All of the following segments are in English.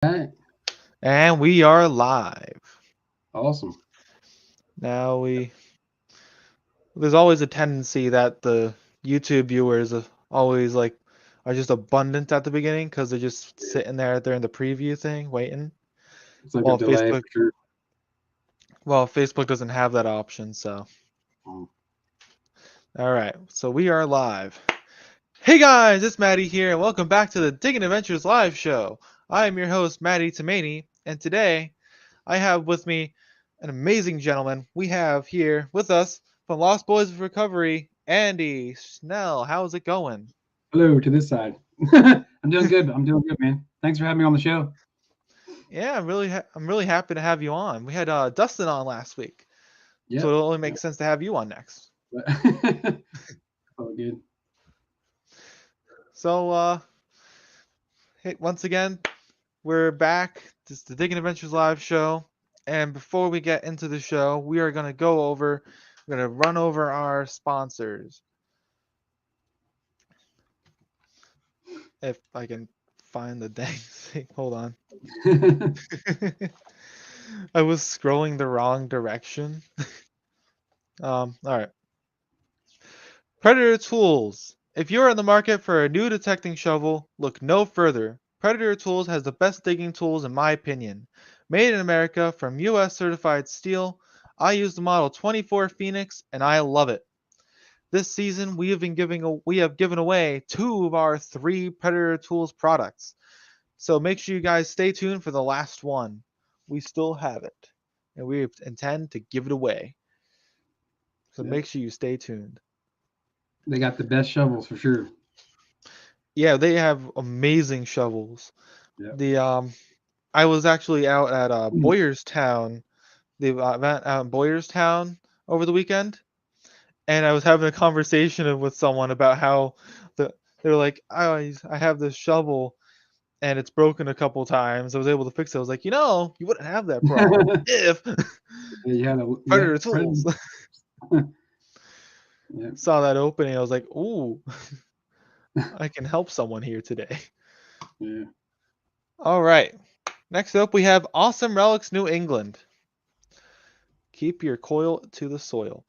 Right. And we are live. Awesome. Now there's always a tendency that the YouTube viewers always are just abundant at the beginning because they're just sitting there during the preview thing waiting. It's like a While delay Facebook for sure. well Facebook doesn't have that option, so Mm. all right. So we are live. Hey guys, it's Maddie here and welcome back to the Digging Adventures live show. I am your host Maddie Tomani, and today I have with me an amazing gentleman. We have here with us from Lost Boys of Recovery, Andy Snell. How's it going? Hello to this side. I'm doing good. I'm doing good, man. Thanks for having me on the show. Yeah, I'm really happy to have you on. We had Dustin on last week, so Yep. it only Yep. makes sense to have you on next. But oh, good. So, hey, once again, we're back. This is the Digging Adventures live show, and before we get into the show, we're gonna run over our sponsors. If I can find the dang thing, hold on. I was scrolling the wrong direction. All right. Predator Tools. If you're in the market for a new detecting shovel, look no further. Predator Tools has the best digging tools in my opinion. Made in America from US certified steel, I use the model 24 Phoenix and I love it. This season we have given away 2 of our 3 Predator Tools products. So make sure you guys stay tuned for the last one. We still have it, and we intend to give it away. So Yep. make sure you stay tuned. They got the best shovels for sure. Yeah, they have amazing shovels. Yep. The I was actually out at Mm. Boyerstown, the event out in Boyerstown over the weekend, and I was having a conversation with someone about how they were like, oh, I have this shovel and it's broken a couple times. I was able to fix it. I was like, you wouldn't have that problem if Yeah, you had a Predator yep. Tools. Yep. Saw that opening. I was like, ooh, I can help someone here today. Yeah. All right. Next up, we have Awesome Relics New England. Keep your coil to the soil.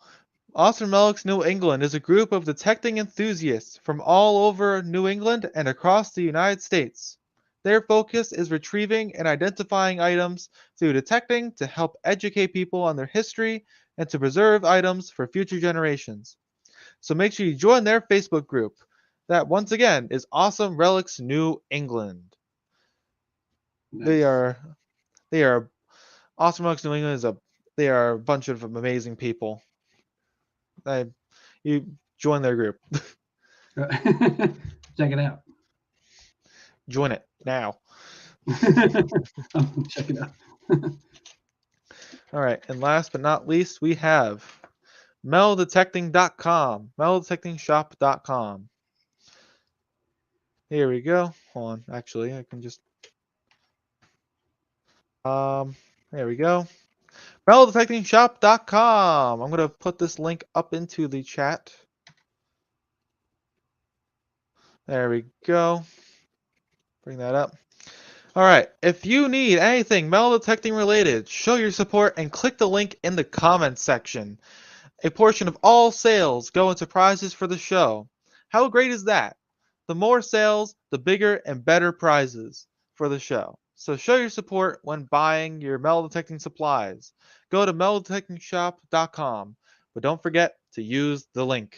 Awesome Relics New England is a group of detecting enthusiasts from all over New England and across the United States. Their focus is retrieving and identifying items through detecting to help educate people on their history and to preserve items for future generations. So make sure you join their Facebook group. That once again is Awesome Relics New England. They Nice. are they are Awesome Relics New England is a they are a bunch of amazing people. I, you join their group. Check it out. Join it now. Check it out. All right, and last but not least, we have meldetecting.com, meldetectingshop.com. Here we go. Hold on, actually, I can just there we go. meldetectingshop.com. I'm going to put this link up into the chat. There we go. Bring that up. All right. If you need anything metal detecting related, show your support and click the link in the comments section. A portion of all sales go into prizes for the show. How great is that? The more sales, the bigger and better prizes for the show. So show your support when buying your metal detecting supplies. Go to metaldetectingshop.com, but don't forget to use the link.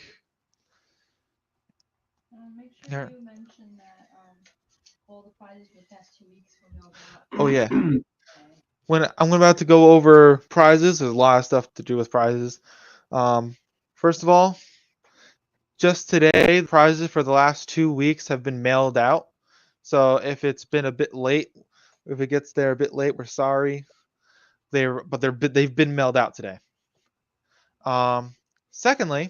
Make sure Here. you mention that all the prizes for the past 2 weeks will know about Oh yeah. today. When I'm about to go over prizes, there's a lot of stuff to do with prizes. Um, First of all, just today, the prizes for the last 2 weeks have been mailed out. So if it's been a bit late, if it gets there a bit late, we're sorry. They've been mailed out today. Um, Secondly,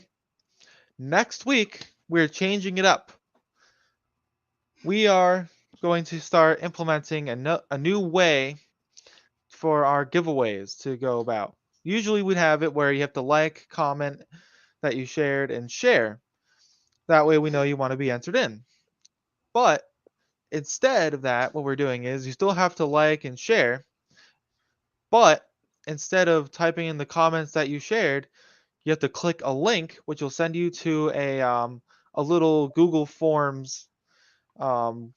next week we're changing it up. We are going to start implementing a new way for our giveaways to go about. Usually we'd have it where you have to like, comment that you shared, and share. That way we know you want to be entered in. But instead of that, what we're doing is you still have to like and share, but instead of typing in the comments that you shared, you have to click a link, which will send you to a little Google Forms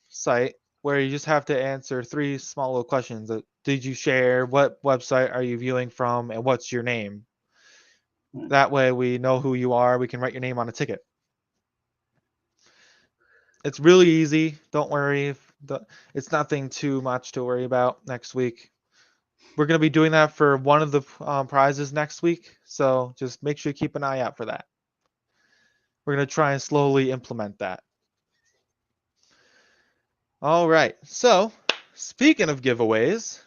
site where you just have to answer 3 small little questions. Did you share? What website are you viewing from? And what's your name? Right. That way we know who you are. We can write your name on a ticket. It's really easy. Don't worry. It's nothing too much to worry about next week. We're going to be doing that for one of the prizes next week. So just make sure you keep an eye out for that. We're going to try and slowly implement that. All right. So speaking of giveaways,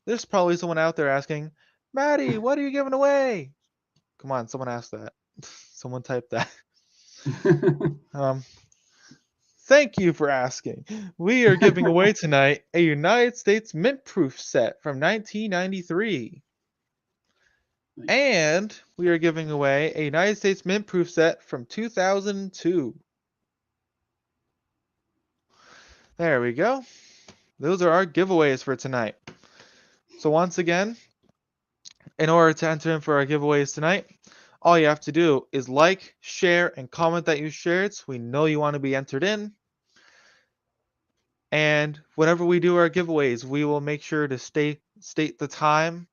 there's probably someone out there asking, Maddie, what are you giving away? Come on, someone asked that. Someone typed that. Thank you for asking. We are giving away tonight a United States Mint Proof set from 1993. Nice. And we are giving away a United States Mint Proof set from 2002. There we go. Those are our giveaways for tonight. So once again, in order to enter in for our giveaways tonight, all you have to do is like, share, and comment that you shared so we know you want to be entered in. And whenever we do our giveaways, we will make sure to state the time.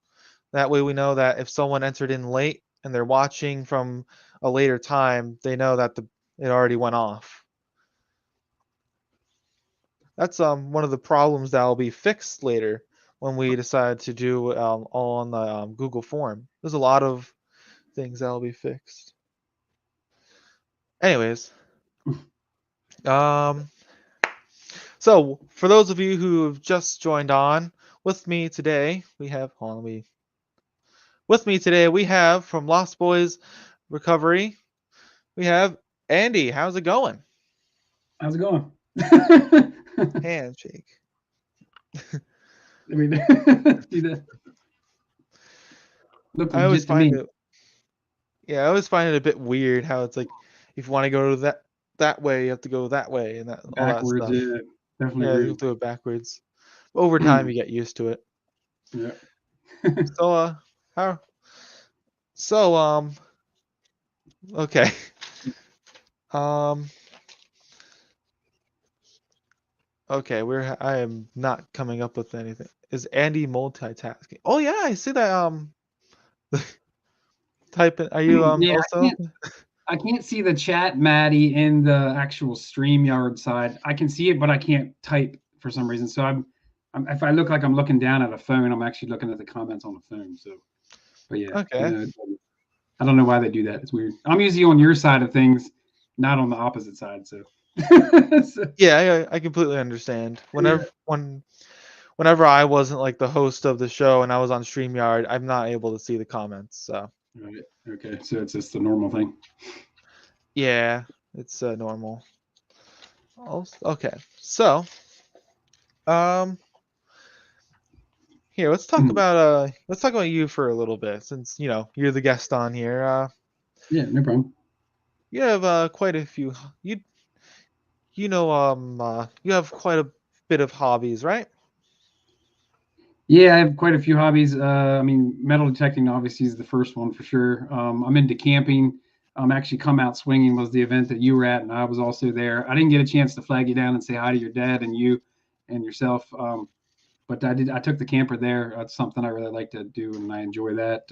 That way we know that if someone entered in late and they're watching from a later time, they know that it already went off. That's one of the problems that will be fixed later when we decide to do all on the Google form. There's a lot of things that will be fixed. Anyways, so for those of you who have just joined on with me today, we have from Lost Boys Recovery, we have Andy. How's it going? How's it going? Handshake. I mean, do that. Look I always legit to me. I always find it a bit weird how it's like if you want to go to that way, you have to go that way and all that Backwards, stuff. yeah, definitely Yeah, you weird. do it backwards. Over time, you get used to it. Yeah. So, how? So, okay. Okay, I am not coming up with anything. Is Andy multitasking? Oh yeah, I see that. Type in. Are you Yeah, also? I can't see the chat, Maddie, in the actual StreamYard side. I can see it, but I can't type for some reason. So if I look like I'm looking down at a phone, I'm actually looking at the comments on the phone. So, but yeah, Okay. I don't know why they do that. It's weird. I'm usually on your side of things, not on the opposite side. So, Yeah, I completely understand. Whenever I wasn't like the host of the show and I was on StreamYard, I'm not able to see the comments. So right. Okay. So it's just the normal thing. yeah, it's normal. Okay, so here let's talk about you for a little bit since you're the guest on here. Yeah, no problem. You have quite a few you have quite a bit of hobbies, right? Yeah, I have quite a few hobbies. I mean, metal detecting obviously is the first one for sure. I'm into camping. Actually, Come Out Swinging was the event that you were at, and I was also there. I didn't get a chance to flag you down and say hi to your dad and you and yourself, but I did. I took the camper there. That's something I really like to do, and I enjoy that.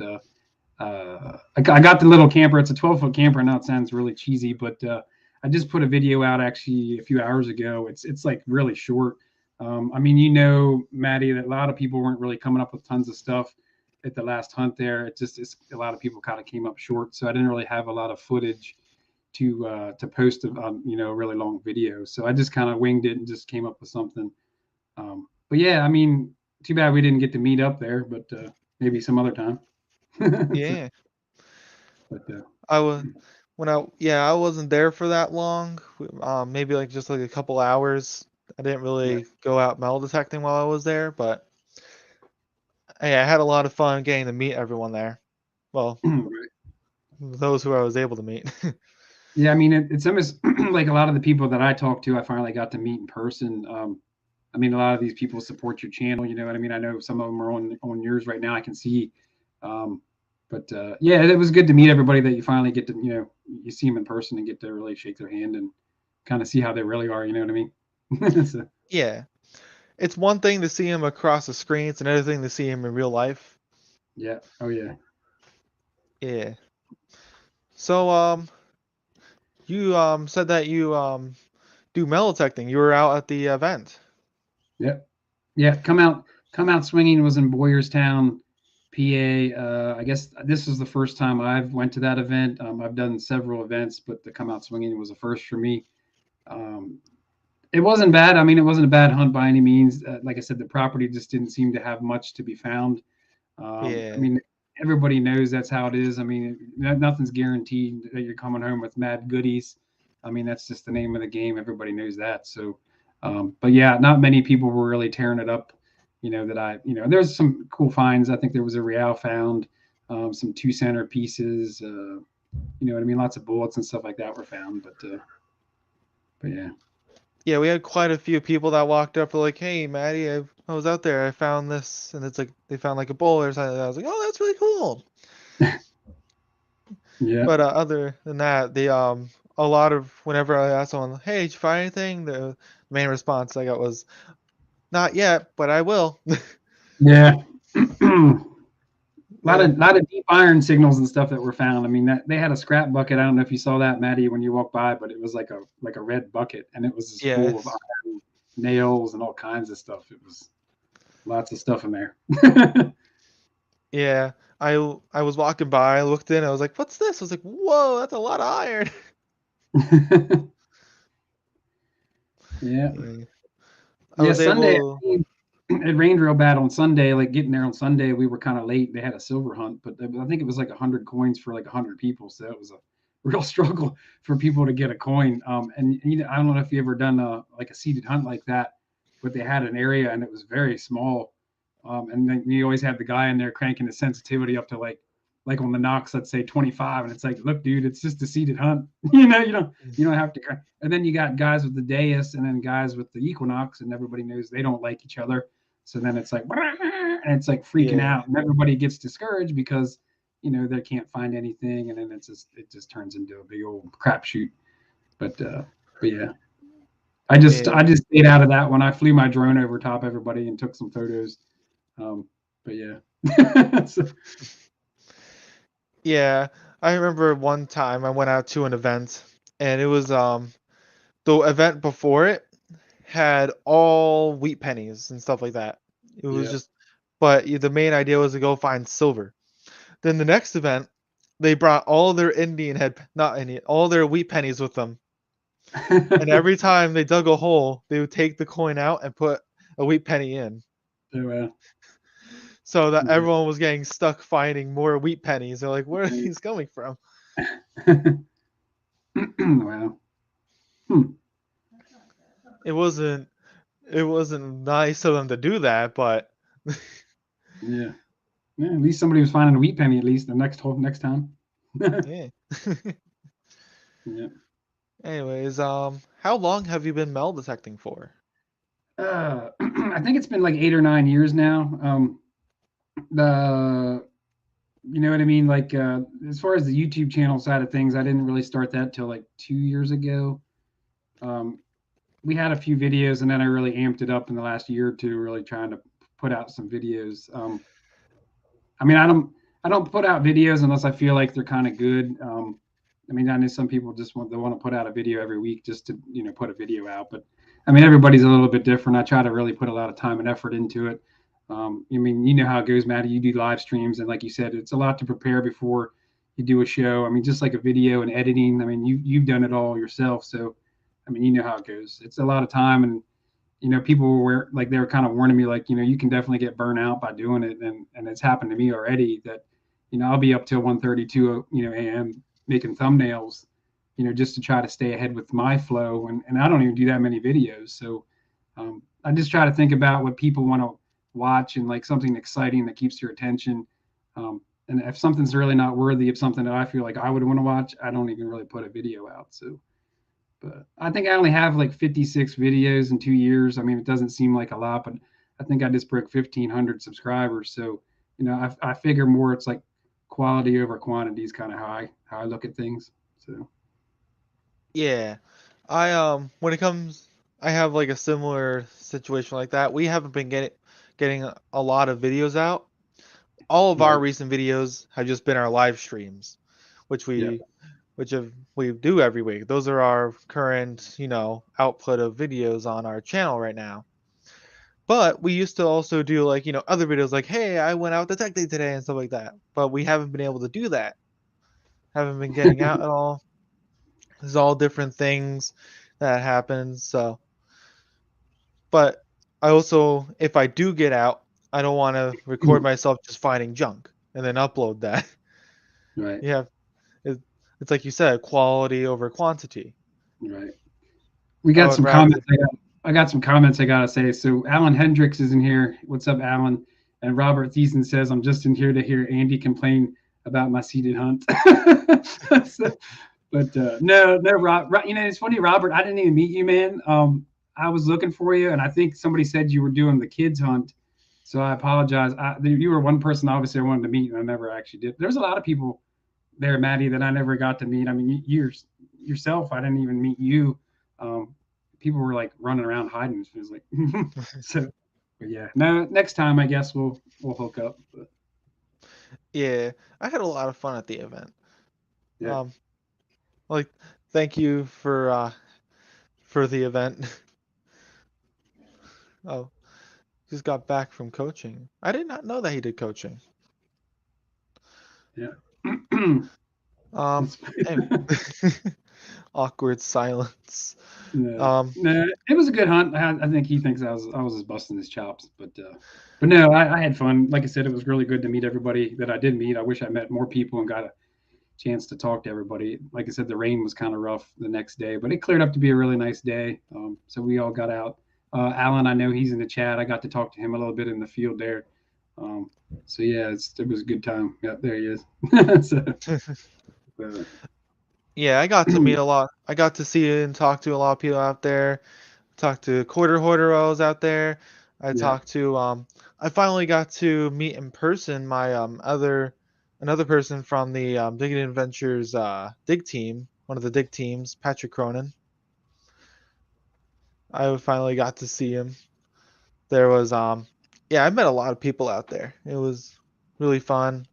I got the little camper. It's a 12-foot camper. Now it sounds really cheesy, but I just put a video out actually a few hours ago. It's like really short. I mean, Maddie, that a lot of people weren't really coming up with tons of stuff at the last hunt there. It's a lot of people kind of came up short, so I didn't really have a lot of footage to post on a really long video. So I just kind of winged it and just came up with something. But yeah, I mean, too bad we didn't get to meet up there, but maybe some other time. So, Yeah. but I was I wasn't there for that long. Maybe just like a couple hours. I didn't really go out metal detecting while I was there, but hey, I had a lot of fun getting to meet everyone there. Well, right. those who I was able to meet. Yeah, I mean, it's almost like a lot of the people that I talk to, I finally got to meet in person. I mean, a lot of these people support your channel. You know what I mean? I know some of them are on yours right now. I can see, um, but yeah, it was good to meet everybody that you finally get to, you see them in person and get to really shake their hand and kind of see how they really are. You know what I mean? So, Yeah, it's one thing to see him across the screen. It's another thing to see him in real life. yeah. Oh yeah. Yeah. So you said that you do metal detecting. You were out at the event. Yep. Yeah. Come out swinging was in Boyerstown, PA. I guess this is the first time I've went to that event. I've done several events, but the come out swinging was a first for me. Um, it wasn't bad. I mean, it wasn't a bad hunt by any means. Like I said, the property just didn't seem to have much to be found. I Yeah. mean, everybody knows that's how it is. I mean, nothing's guaranteed that you're coming home with mad goodies. I mean, that's just the name of the game. Everybody knows that. So, but yeah, not many people were really tearing it up. There's some cool finds. I think there was a Real found, some 2 center pieces. You know what I mean? Lots of bullets and stuff like that were found. But yeah. Yeah, we had quite a few people that walked up were like, "Hey, Maddie, I was out there. I found this," and it's like they found like a bullet or something. I was like, "Oh, that's really cool." Yeah. But other than that, a lot of whenever I asked someone, "Hey, did you find anything?" The main response I got was, "Not yet, but I will." Yeah. a lot Yeah. of deep iron signals and stuff that were found. I mean, that they had a scrap bucket. I don't know if you saw that, Maddie, when you walked by, but it was like a red bucket, and it was just full of Yes. iron nails and all kinds of stuff. It was lots of stuff in there. Yeah. I was walking by, I looked in, I was like, "What's this?" I was like, "Whoa, that's a lot of iron." Yeah. Yeah. I Yeah. was Sunday, able. it rained real bad on Sunday. Like getting there on Sunday, we were kind of late. They had a silver hunt, but I think it was like 100 coins for like 100 people. So it was a real struggle for people to get a coin. And I don't know if you ever done like a seated hunt like that, but they had an area and it was very small. And then you always have the guy in there cranking the sensitivity up to like on the knocks, let's say 25, and it's like, look, dude, it's just a seated hunt. You don't have to. And then you got guys with the Deus and then guys with the Equinox, and everybody knows they don't like each other. So then it's like, and it's like freaking Yeah. out, and everybody gets discouraged because they can't find anything, and then it just turns into a big old crapshoot. But yeah, I Yeah. just stayed out of that one. I flew my drone over top everybody and took some photos. But yeah, so, Yeah. I remember one time I went out to an event and it was the event before it had all wheat pennies and stuff like that. It was yeah. just, but the main idea was to go find silver. Then the next event, they brought all their Indian head, not Indian, all their wheat pennies with them. And every time they dug a hole, they would take the coin out and put a wheat penny in. So, So that yeah. everyone was getting stuck finding more wheat pennies. They're like, where are these coming from? Wow. Hmm. That's not good. It wasn't it wasn't nice of them to do that, but Yeah. Yeah. At least somebody was finding a wheat penny. At least the next time. yeah. Yeah. Anyways, how long have you been metal detecting for? I think it's been like 8 or 9 years now. The You know what I mean? Like as far as the YouTube channel side of things, I didn't really start that till like 2 years ago. Um, we had a few videos, and then I really amped it up in the last year or two, really trying to put out some videos. I mean, I don't put out videos unless I feel like they're kind of good. I mean, I know some people just want to put out a video every week just to put a video out, but I mean everybody's a little bit different. I try to really put a lot of time and effort into it. I mean, you know how it goes, Maddie. You do live streams, and like you said, it's a lot to prepare before you do a show. I mean, just like a video and editing. I mean, you've done it all yourself, so I mean, you know how it goes. It's a lot of time, and people were like they were kind of warning me like you can definitely get burnt out by doing it, and it's happened to me already that I'll be up till 1:32 a.m. making thumbnails just to try to stay ahead with my flow, and I don't even do that many videos. So I just try to think about what people want to watch and like something exciting that keeps your attention. And if something's really not worthy of something that I feel like I would want to watch, I don't even really put a video out. So, but I think I only have like 56 videos in 2 years. I mean, it doesn't seem like a lot, but I think I just broke 1,500 subscribers. So, I figure more it's like quality over quantity is kind of how I look at things. So, Yeah. When it comes, I have like a similar situation like that. We haven't been getting a lot of videos out. All of our right. recent videos have just been our live streams, which Yeah. we do every week. Those are our current, output of videos on our channel right now. But we used to also do like, other videos like, hey, I went out detecting today and stuff like that. But we haven't been able to do that. Haven't been getting out at all. There's all different things that happen. So, but I also, if I do get out, I don't want to record myself just finding junk and then upload that. Right. You have, it, it's like you said, quality over quantity. Right. We I got would some rather, comments. I got some comments I gotta say. So Alan Hendricks is in here. What's up, Alan? And Robert Thiessen says, I'm just in here to hear Andy complain about my seated hunt. So, but no, Rob, it's funny, Robert. I didn't even meet you, man. I was looking for you, and I think somebody said you were doing the kids hunt. So I apologize. You were one person obviously I wanted to meet, and I never actually did. There's a lot of people there, Maddie, that I never got to meet. I mean, yourself, I didn't even meet you. Um, People were like running around hiding. It was like, so, but yeah. No, next time I guess we'll hook up. But yeah, I had a lot of fun at the event. yeah, Um, like, thank you for the event. Oh, just got back from coaching. I did not know that he did coaching. yeah. Um, It's, and awkward silence. no, Um, no, it was a good hunt. I think he thinks I was just busting his chops, but no, I had fun. Like I said, it was really good to meet everybody that I did meet. I wish I met more people and got a chance to talk to everybody. Like I said, the rain was kind of rough the next day, but it cleared up to be a really nice day. So we all got out. Alan, I know he's in the chat. I got to talk to him a little bit in the field there. Um, so yeah, it was a good time. Yeah, there he is. So, uh, yeah, I got to meet a lot. I got to see and talk to a lot of people out there. Talked to Quarter Hoarder while I was out there. I yeah, talked to I finally got to meet in person my another person from the Digging Adventures dig team, one of the dig teams, Patrick Cronin. I finally got to see him. There was yeah, I met a lot of people out there. It was really fun.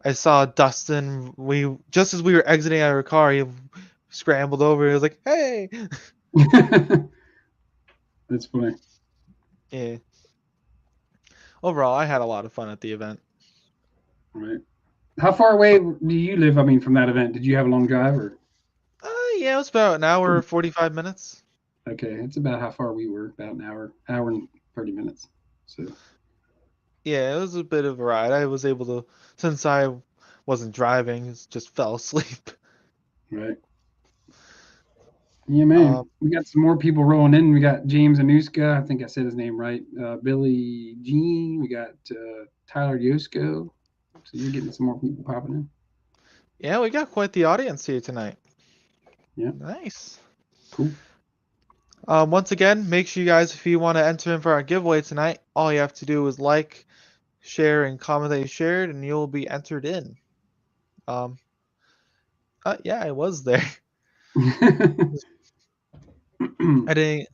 I saw Dustin. We just as we were exiting out of our car, he scrambled over. He was like, "Hey!" that's funny. Yeah. Overall, I had a lot of fun at the event. All right. How far away do you live? I mean, from that event, did you have a long drive or? Yeah, it was about an hour, 45 minutes. Okay, it's about how far we were. About an hour and 30 minutes. So Yeah, it was a bit of a ride. I was able to, since I wasn't driving, just fell asleep. right. Yeah, man. Um, We got some more people rolling in. We got James Anuska. I think I said his name right. Billy Jean. We got Tyler Yosko. So you're getting some more people popping in. yeah, we got quite the audience here tonight. Yeah. Nice. Cool. Once again, make sure you guys, if you want to enter in for our giveaway tonight, all you have to do is like, share, and comment that you shared, and you'll be entered in. Um, yeah, I was there. I didn't.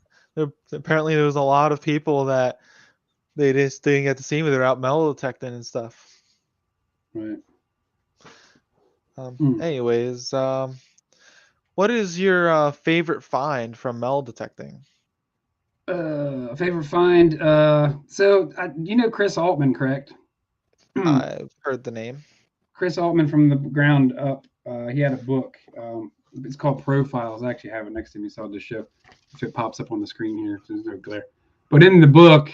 Apparently, there was a lot of people that they just didn't get to see me. They're out metal detecting and stuff. Right. Anyways, what is your favorite find from metal detecting? Favorite find. You know Chris Altman, correct? I've heard the name. Chris Altman from the ground up. He had a book. It's called Profiles. I actually have it next to me, so I'll just show if it pops up on the screen here. There's no glare. But in the book,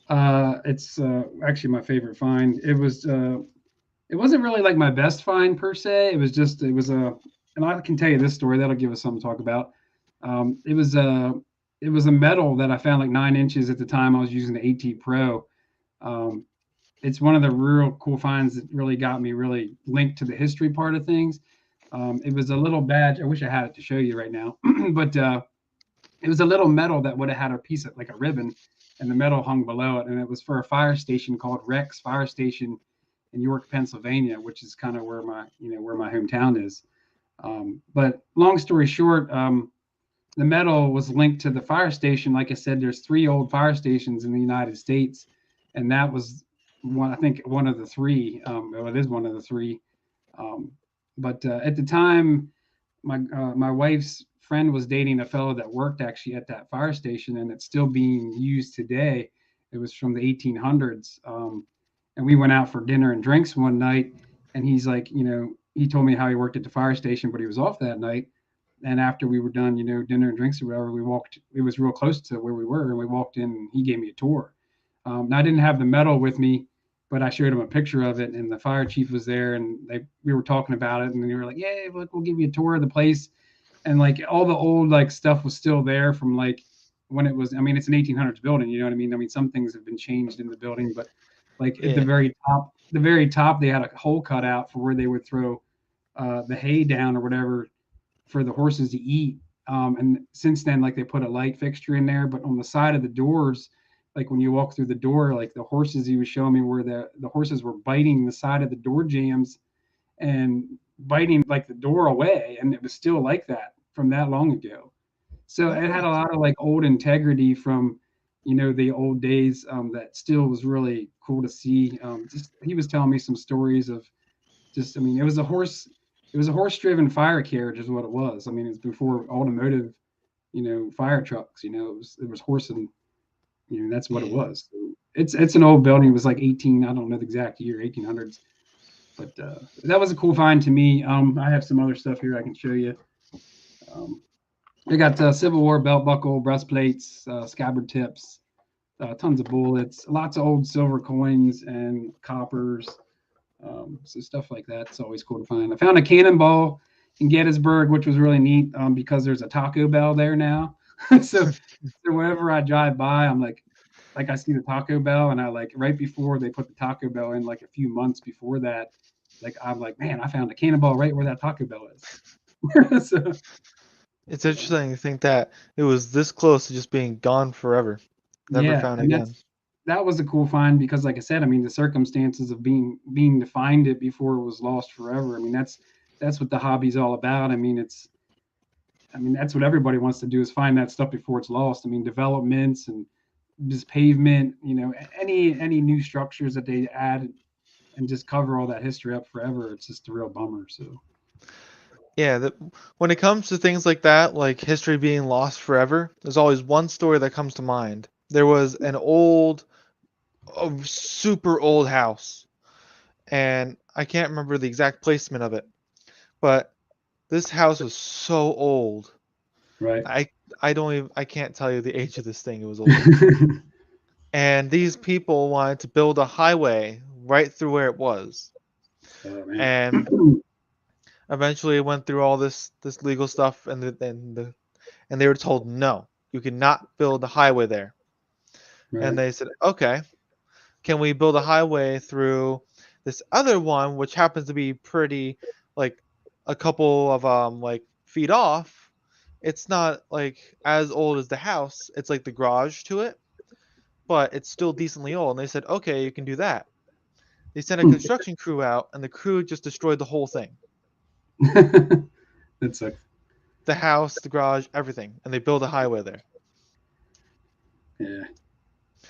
it's actually my favorite find. It wasn't really like my best find per se. It was a, and I can tell you this story that'll give us something to talk about. It was a metal that I found like 9 inches at the time. I was using the AT Pro. it's one of the real cool finds that really got me really linked to the history part of things. It was a little badge. I wish I had it to show you right now, but it was a little medal that would have had a piece of like a ribbon, and the medal hung below it, and it was for a fire station called Rex Fire Station in York, Pennsylvania, which is kind of where my hometown is. But long story short, the medal was linked to the fire station. Like I said, there's 3 old fire stations in the United States, and that was one. I think one of the 3. Well, it is one of the 3. Um, but at the time, my wife's friend was dating a fellow that worked actually at that fire station, and it's still being used today. It was from the 1800s, and we went out for dinner and drinks one night, and he's like, he told me how he worked at the fire station, but he was off that night. And after we were done, dinner and drinks or whatever, we walked. It was real close to where we were, and we walked in, and he gave me a tour. And I didn't have the medal with me, but I showed him a picture of it, and the fire chief was there, and we were talking about it, and they were like, "Yeah, look, we'll give you a tour of the place," and like all the old like stuff was still there from like when it was. I mean, it's an 1800s building, you know what I mean? I mean, some things have been changed in the building, but like at Yeah. the very top, they had a hole cut out for where they would throw the hay down or whatever for the horses to eat. And since then, like they put a light fixture in there, but on the side of the doors, like when you walk through the door, like the horses he was showing me where the horses were biting the side of the door jambs and biting like the door away, and it was still like that from that long ago. So it had a lot of like old integrity from the old days, that still was really cool to see. Just he was telling me some stories of just, I mean, it was a horse driven fire carriage is what it was. I mean, it's before automotive, fire trucks. It was horse, and that's what it Yeah. was. So it's an old building. It was like 18. I don't know the exact year, 1800s. But that was a cool find to me. I have some other stuff here I can show you. Um, I got Civil War belt buckle, breastplates, scabbard tips, tons of bullets, lots of old silver coins and coppers. So stuff like that. It's always cool to find. I found a cannonball in Gettysburg, which was really neat, because there's a Taco Bell there now. so whenever I drive by, I'm like I see the Taco Bell, and I like right before they put the Taco Bell in, like a few months before that, like I'm like, man, I found a cannonball right where that Taco Bell is. so It's interesting to think that it was this close to just being gone forever, never yeah, found and again. that was a cool find because, like I said, I mean, the circumstances of being to find it before it was lost forever. I mean, that's what the hobby's all about. I mean, that's what everybody wants to do is find that stuff before it's lost. I mean, developments and just pavement, any new structures that they add and just cover all that history up forever. It's just a real bummer. So Yeah, when it comes to things like that, like history being lost forever, there's always one story that comes to mind. There was a super old house, and I can't remember the exact placement of it, but this house was so old. right. I can't tell you the age of this thing. It was old. And these people wanted to build a highway right through where it was. Oh man. And eventually it went through all this legal stuff, and they were told no, you cannot build a highway there. And Right. they said, okay, can we build a highway through this other one, which happens to be pretty, like, a couple of like feet off? It's not like as old as the house. It's like the garage to it, but it's still decently old. And they said, okay, you can do that. They sent a construction crew out, and the crew just destroyed the whole thing. That sucks. The house, the garage, everything, and they built a highway there. Yeah.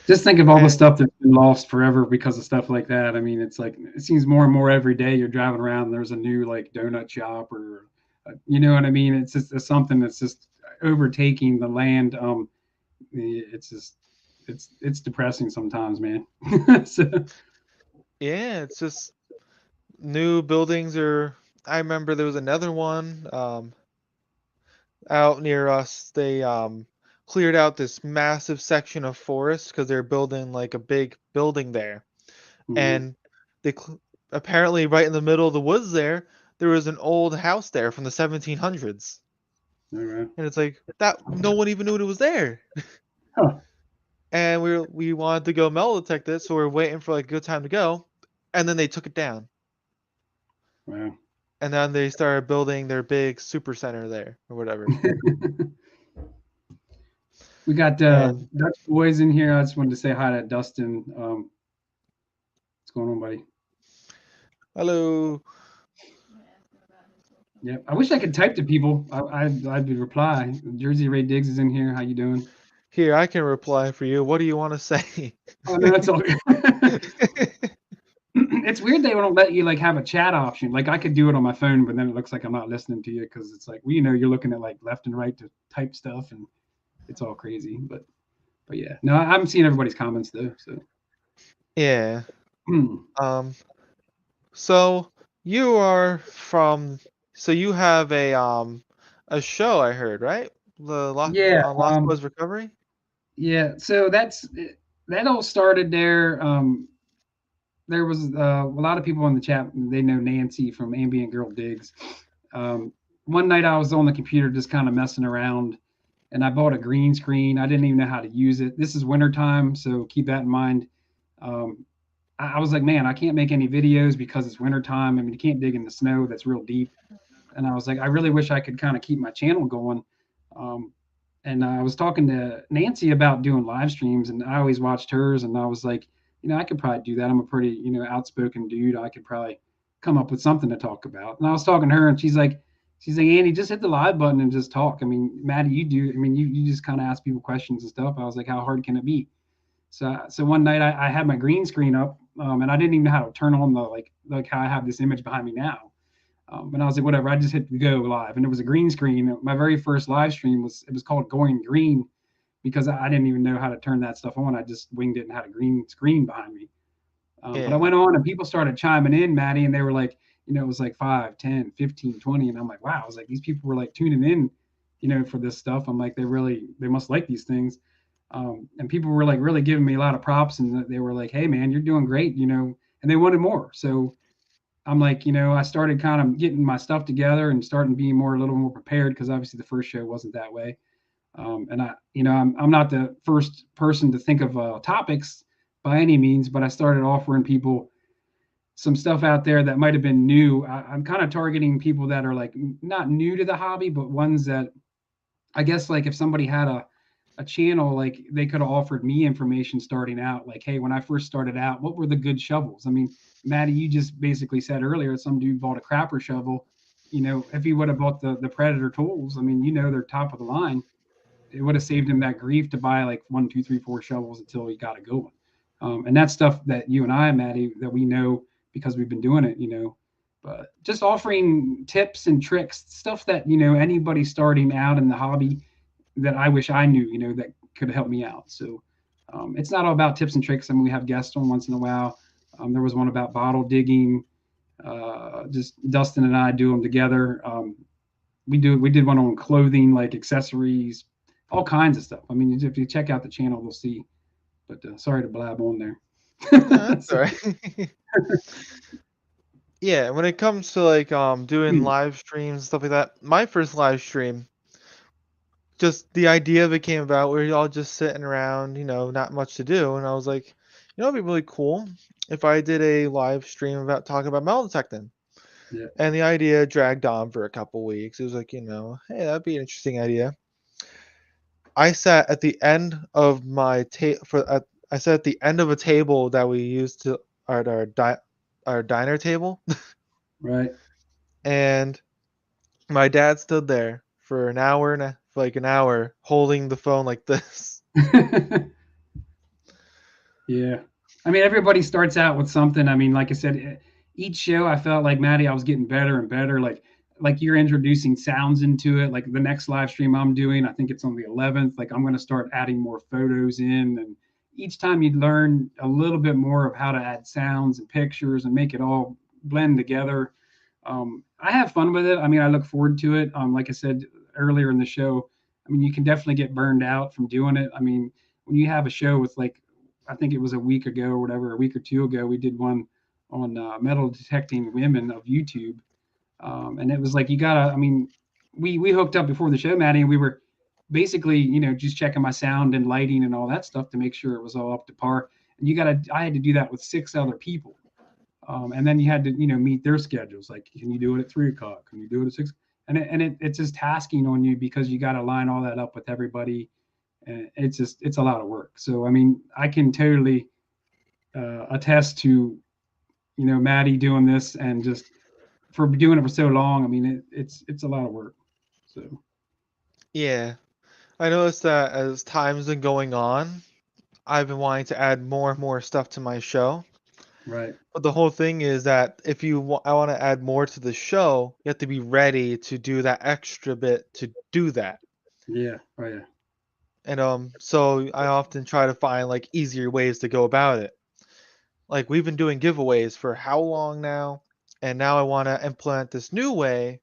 Just think of all the And stuff that's been lost forever because of stuff like that. I mean, it's like it seems more and more every day you're driving around and there's a new like donut shop or you know what I mean? It's just it's something that's just overtaking the land. It's just it's depressing sometimes, man. so, yeah, it's just new buildings are. I remember there was another one out near us. They cleared out this massive section of forest because they're building like a big building there, mhm. and they apparently right in the middle of the woods there was an old house there from the 1700s, All right. and it's like that no one even knew it was there. Huh. and we wanted to go metal detect it, so we are waiting for like a good time to go, and then they took it down, Wow. and then they started building their big super center there or whatever. We got And Dutch boys in here. I just wanted to say hi to Dustin. What's going on, buddy? hello. Yeah, I wish I could type to people. I'd reply. Jersey Ray Diggs is in here. How you doing? Here, I can reply for you. What do you want to say? Oh no, that's all good. It's weird they don't let you like have a chat option. Like I could do it on my phone, but then it looks like I'm not listening to you because it's like, well, you're looking at like left and right to type stuff, and it's all crazy. But yeah, no, I'm seeing everybody's comments though. So Yeah. So you are from. So you have a show I heard, right? The yeah, Lost Boys Recovery. yeah. So that all started there. There was a lot of people in the chat. They know Nancy from Ambient Girl Digs. One night I was on the computer just kind of messing around, and I bought a green screen. I didn't even know how to use it. This is wintertime, so keep that in mind. Um, I was like, man, I can't make any videos because it's wintertime. I mean, you can't dig in the snow that's real deep. And I was like, I really wish I could kind of keep my channel going. Um, and I was talking to Nancy about doing live streams, and I always watched hers, and I was like, I could probably do that. I'm a pretty, outspoken dude. I could probably come up with something to talk about. And I was talking to her, and she's like, Andy, just hit the live button and just talk. I mean, Maddie, you do. I mean, you just kind of ask people questions and stuff. I was like, how hard can it be? So one night I had my green screen up, and I didn't even know how to turn on the like how I have this image behind me now. And I was like, whatever. I just hit go live, and it was a green screen. My very first live stream was called Going Green because I didn't even know how to turn that stuff on. I just winged it and had a green screen behind me. But I Yeah. went on and people started chiming in, Maddie, and they were like, it was like 5, 10, 15, 20. And I'm like, wow. I was like, these people were like tuning in, for this stuff. I'm like, they must like these things. And people were like really giving me a lot of props, and they were like, hey man, you're doing great, and they wanted more. So I'm like, I started kind of getting my stuff together and starting being a little more prepared because obviously the first show wasn't that way. And I'm not the first person to think of topics by any means, but I started offering people some stuff out there that might have been new. I'm kind of targeting people that are like not new to the hobby, but ones that I guess like if somebody had a channel, like they could have offered me information starting out, like, hey, when I first started out, what were the good shovels? I mean, Maddie, you just basically said earlier some dude bought a crapper shovel. If he would have bought the Predator tools, I mean, they're top of the line. It would have saved him that grief to buy like 1, 2, 3, 4 shovels until he got it going. And that's stuff that you and I, Maddie, that we know because we've been doing it, But just offering tips and tricks, stuff that anybody starting out in the hobby that I wish I knew, that could help me out. So it's not all about tips and tricks. I mean, we have guests on once in a while. There was one about bottle digging. Just Dustin and I do them together. We did one on clothing, like accessories, all kinds of stuff. I mean, if you check out the channel, we'll see. But sorry to blab on there. No, that's all right. Yeah, when it comes to like doing live streams and stuff like that, my first live stream, just the idea of it came about where you're all just sitting around, not much to do, and I was like, it'd be really cool if I did a live stream about talking about metal detecting. Yeah. And the idea dragged on for a couple weeks. It was like, hey, that'd be an interesting idea. I sat at the end of my I sat at the end of a table that we used to at our diner table, Right. and my dad stood there for an hour holding the phone like this. Yeah. I mean, everybody starts out with something. I mean, like I said, each show I felt like Maddie, I was getting better and better. Like you're introducing sounds into it. Like the next live stream I'm doing, I think it's on the 11th. Like I'm going to start adding more photos in, and each time you learn a little bit more of how to add sounds and pictures and make it all blend together. I have fun with it. I mean, I look forward to it. Like I said earlier in the show, I mean, you can definitely get burned out from doing it. I mean, when you have a show with like, I think it was a week ago or whatever, a week or two ago, we did one on metal detecting women of YouTube. And it was like, you gotta, I mean, we hooked up before the show, Maddie, and we were basically, just checking my sound and lighting and all that stuff to make sure it was all up to par. And I had to do that with 6 other people. And then you had to, meet their schedules. Like, can you do it at 3 o'clock? Can you do it at 6? It's just tasking on you because you got to line all that up with everybody. And it's a lot of work. So, I mean, I can totally attest to, Maddie doing this and just for doing it for so long. I mean, it's a lot of work. So, Yeah. I noticed that as time's been going on, I've been wanting to add more and more stuff to my show. right. But the whole thing is that if I want to add more to the show, you have to be ready to do that extra bit to do that. Yeah. Oh, yeah. And so I often try to find like easier ways to go about it. Like we've been doing giveaways for how long now? And now I want to implement this new way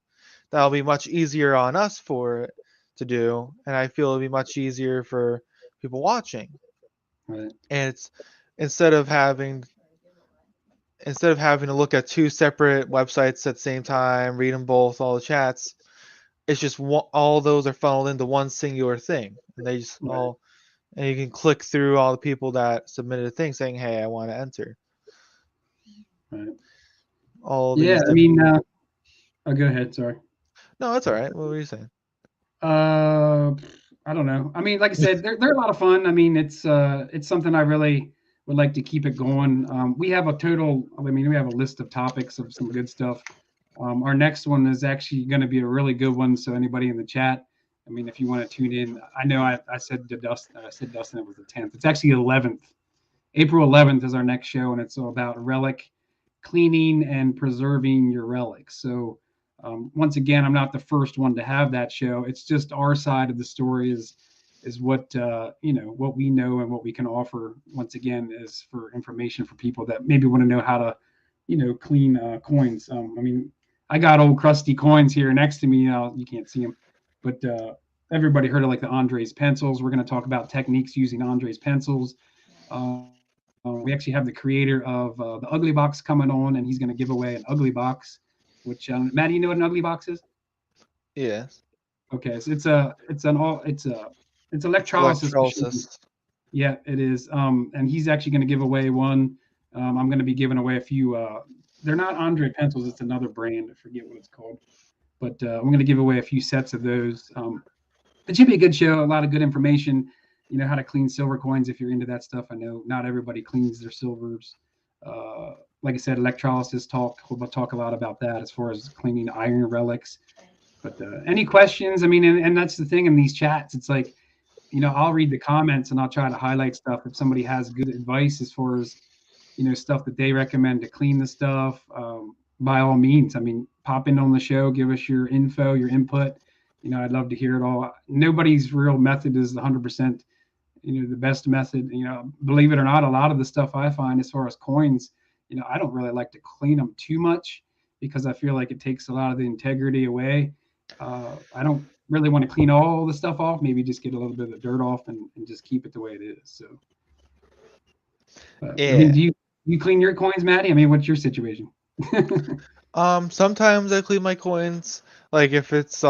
that'll be much easier on us for it to do, and I feel it'll be much easier for people watching. Right. And it's instead of having to look at two separate websites at the same time, read them both, all the chats, it's just all those are funneled into one singular thing, and they just Right. all and you can click through all the people that submitted a thing saying, "Hey, I want to enter." Right. All Yeah. these I different. mean, oh, go ahead. Sorry. No, that's all right. What were you saying? Uh, I don't know. I mean, like I said, they're a lot of fun. I mean, it's something I really would like to keep it going. We have a total. I mean, we have a list of topics of some good stuff. Our next one is actually going to be a really good one. So anybody in the chat, I mean, if you want to tune in, I know I said to Dustin, it was the 10th. It's actually 11th. April 11th is our next show, and it's all about relic cleaning and preserving your relics. So once again, I'm not the first one to have that show. It's just our side of the story is what what we know and what we can offer. Once again, is for information for people that maybe want to know how to clean coins. I mean, I got old crusty coins here next to me. You can't see them, but everybody heard of like the Andres pencils. We're going to talk about techniques using Andres pencils. We actually have the creator of the Ugly Box coming on, and he's going to give away an Ugly Box. Which Matt, you know what an Ugly Box is? Yeah, Okay, so it's electrolysis machine. electrolysis. Yeah, it is. And he's actually going to give away one. I'm going to be giving away a few. They're not Andre pencils. It's another brand. I forget what it's called. But I'm going to give away a few sets of those. It should be a good show. A lot of good information. How to clean silver coins if you're into that stuff. I know not everybody cleans their silvers. Like I said, electrolysis talk. We'll talk a lot about that as far as cleaning iron relics. But any questions? I mean, and that's the thing in these chats. It's like, I'll read the comments and I'll try to highlight stuff if somebody has good advice as far as, stuff that they recommend to clean the stuff. By all means, I mean, pop in on the show, give us your info, your input. I'd love to hear it all. Nobody's real method is 100%, the best method. Believe it or not, a lot of the stuff I find as far as coins, I don't really like to clean them too much because I feel like it takes a lot of the integrity away. I don't really want to clean all the stuff off. Maybe just get a little bit of the dirt off and just keep it the way it is. So, I mean, Yeah. do you clean your coins, Maddie? I mean, what's your situation? Sometimes I clean my coins. Like if it's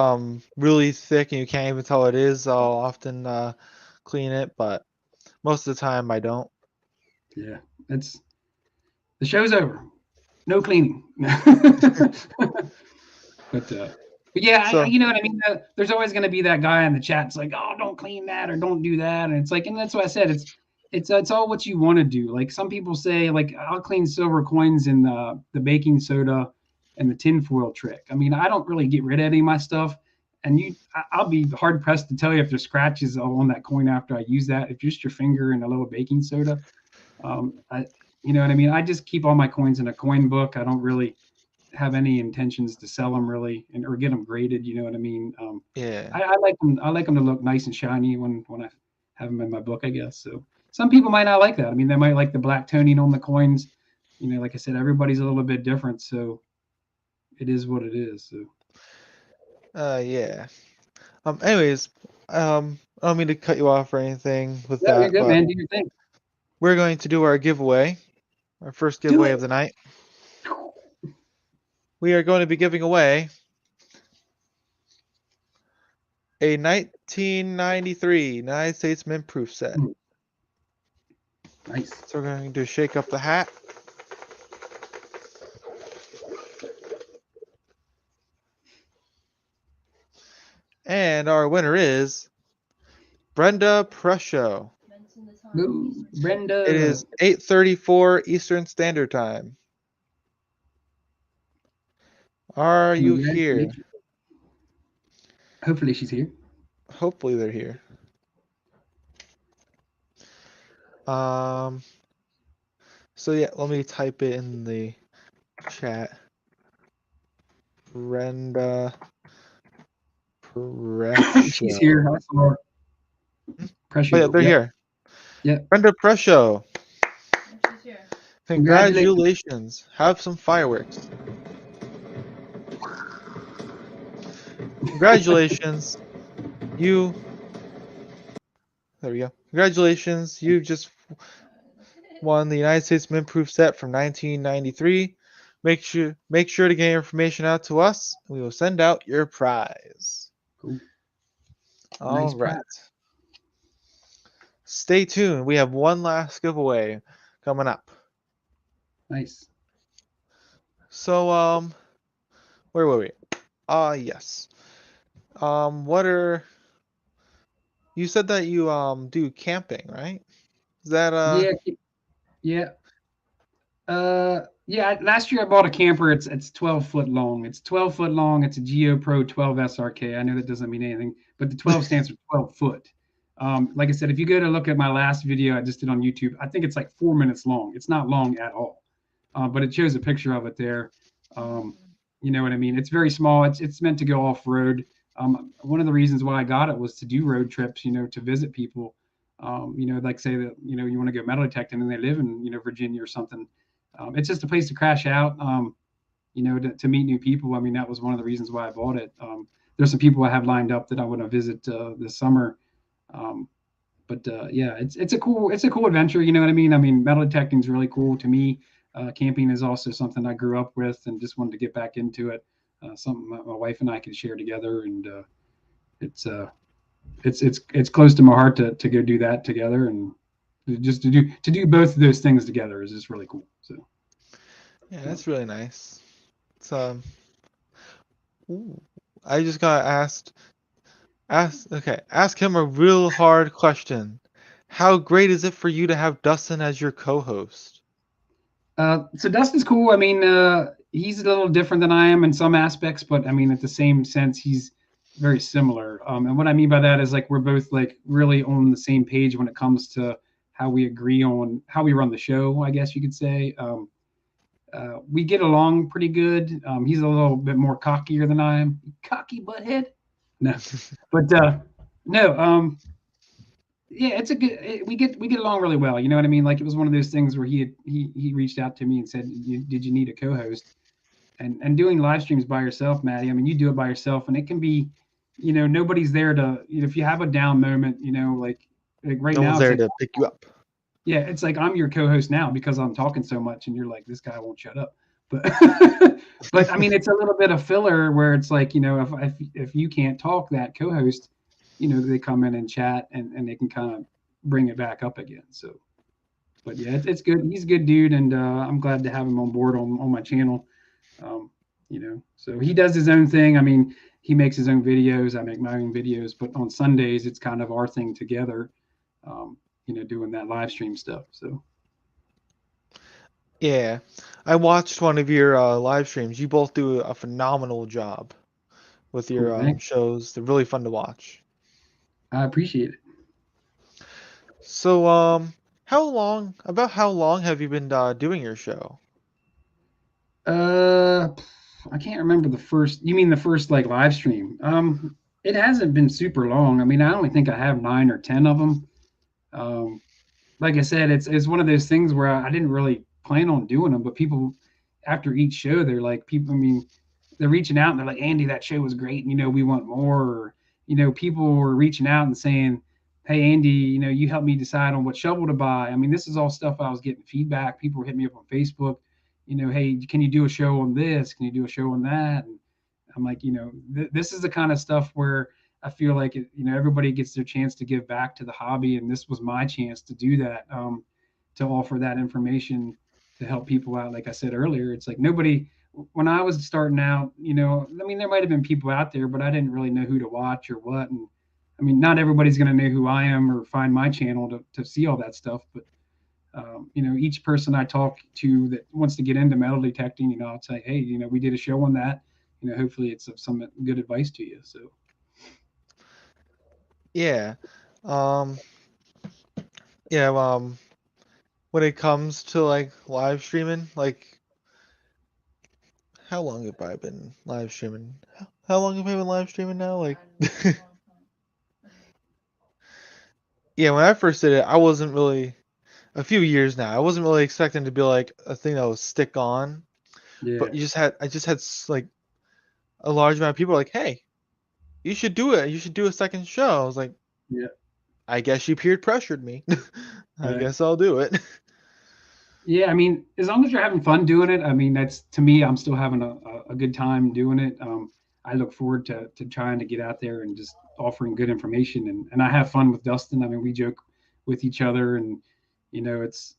really thick and you can't even tell what it is, I'll often clean it, but most of the time I don't. Yeah, it's the show's over. No cleaning. But yeah, So you know what I mean. There's always going to be that guy in the chat. It's like, oh, don't clean that or don't do that, and it's like, and that's what I said. It's all what you want to do. Like some people say, like I'll clean silver coins in the baking soda and the tinfoil trick. I mean, I don't really get rid of any of my stuff, and I'll be hard pressed to tell you if there's scratches on that coin after I use that. If just your finger and a little baking soda, you know what I mean. I just keep all my coins in a coin book. I don't really have any intentions to sell them really or get them graded. You know what I mean? yeah. I like them. I like them to look nice and shiny when I have them in my book, I guess. So some people might not like that. I mean, they might like the black toning on the coins. Like I said, everybody's a little bit different. So it is what it is. So Yeah. Anyways, I don't mean to cut you off or anything with yeah, you're that, good, but man. Do your thing. we're going to do our giveaway, our first Do giveaway it. of the night. We are going to be giving away a 1993 United States Mint Proof set. Mm. Nice. So we're going to shake up the hat. And our winner is Brenda Prescio. Mention the time. Ooh, Eastern Brenda. It is 8:34 Eastern Standard Time. Are you here? Congratulations. Hopefully she's here. Hopefully they're here. So yeah, let me type it in the chat. Brenda She's Prescio. here. I saw her. Pressure. Oh yeah, they're Yep. here. Yep. Brenda Prescio. She's here. Congratulations. Have some fireworks. Congratulations. There we go. Congratulations. You just won the United States Mint Proof set from 1993. Make sure to get your information out to us. We will send out your prize. Cool. All Nice right. prize. Stay tuned. We have one last giveaway coming up. Nice. So where were we? Yes. You said that you do camping, right? Is that Yeah. Yeah. Yeah. Last year I bought a camper. It's 12 foot long. It's 12 foot long. It's a Geo Pro 12 SRK. I know that doesn't mean anything, but the 12 stands for 12 foot. Like I said, if you go to look at my last video I just did on YouTube, I think it's like 4 minutes long. It's not long at all, but it shows a picture of it there. You know what I mean? It's very small. It's meant to go off road. One of the reasons why I got it was to do road trips. You know, to visit people. You know, like say that you want to go metal detecting and they live in Virginia or something. It's just a place to crash out. You know, to meet new people. I mean, that was one of the reasons why I bought it. There's some people I have lined up that I want to visit this summer. But yeah, it's a cool adventure. You know what I mean? I mean, metal detecting is really cool to me. Camping is also something I grew up with and just wanted to get back into it. Something my wife and I can share together, and it's close to my heart to go do that together, and just to do both of those things together is just really cool. So Yeah, that's really nice. It's I just got ask him a real hard question. How great is it for you to have Dustin as your co-host? So Dustin's cool. I mean, he's a little different than I am in some aspects, but I mean, at the same sense, he's very similar. And what I mean by that is like we're both like really on the same page when it comes to how we agree on how we run the show, I guess you could say. We get along pretty good. He's a little bit more cockier than I am. Cocky butthead. No, but no. Yeah, it's a good. We get along really well. You know what I mean? Like it was one of those things where he reached out to me and said, "Did you need a co-host?" And doing live streams by yourself, Maddie. I mean, you do it by yourself, and it can be, nobody's there to. If you have a down moment, like right No now, one's it's there like, to pick you up. yeah, it's like I'm your co-host now because I'm talking so much, and you're like, this guy won't shut up. But but I mean, it's a little bit of filler where it's like, if you can't talk, that co-host, they come in and chat and they can kind of bring it back up again. So, but yeah, it's good. He's a good dude, and I'm glad to have him on board on my channel. So he does his own thing. I mean, he makes his own videos. I make my own videos, but on Sundays, it's kind of our thing together. Doing that live stream stuff. So Yeah, I watched one of your live streams. You both do a phenomenal job with your cool, shows. They're really fun to watch. I appreciate it. So, how long have you been doing your show? I can't remember the first. You mean the first like live stream? It hasn't been super long. I mean, I only think I have 9 or 10 of them. Like I said, it's one of those things where I didn't really plan on doing them, but people after each show, they're like, people. I mean, they're reaching out and they're like, Andy, that show was great, and we want more. Or people were reaching out and saying, hey, Andy, you helped me decide on what shovel to buy. I mean, this is all stuff I was getting feedback. People were hitting me up on Facebook. Hey, can you do a show on this? Can you do a show on that? And I'm like, this is the kind of stuff where I feel like everybody gets their chance to give back to the hobby, and this was my chance to do that, to offer that information to help people out. Like I said earlier, it's like nobody when I was starting out, I mean, there might have been people out there, but I didn't really know who to watch or what. And I mean, not everybody's going to know who I am or find my channel to see all that stuff. But, each person I talk to that wants to get into metal detecting, I'll say, hey, we did a show on that. Hopefully it's of some good advice to you. So, Yeah. Um, yeah, when it comes to like live streaming, like how long have I been live streaming? How long have I been live streaming now? Like A long time. yeah, when I first did it, I wasn't really a few years now. I wasn't really expecting to be like a thing that would stick on, yeah, but I just had like a large amount of people like, "Hey, you should do it. You should do a second show." I was like, yeah, "I guess you peer pressured me. I right. guess I'll do it." Yeah, I mean, as long as you're having fun doing it, I mean, that's to me, I'm still having a good time doing it. I look forward to trying to get out there and just offering good information, and I have fun with Dustin. I mean, we joke with each other, and it's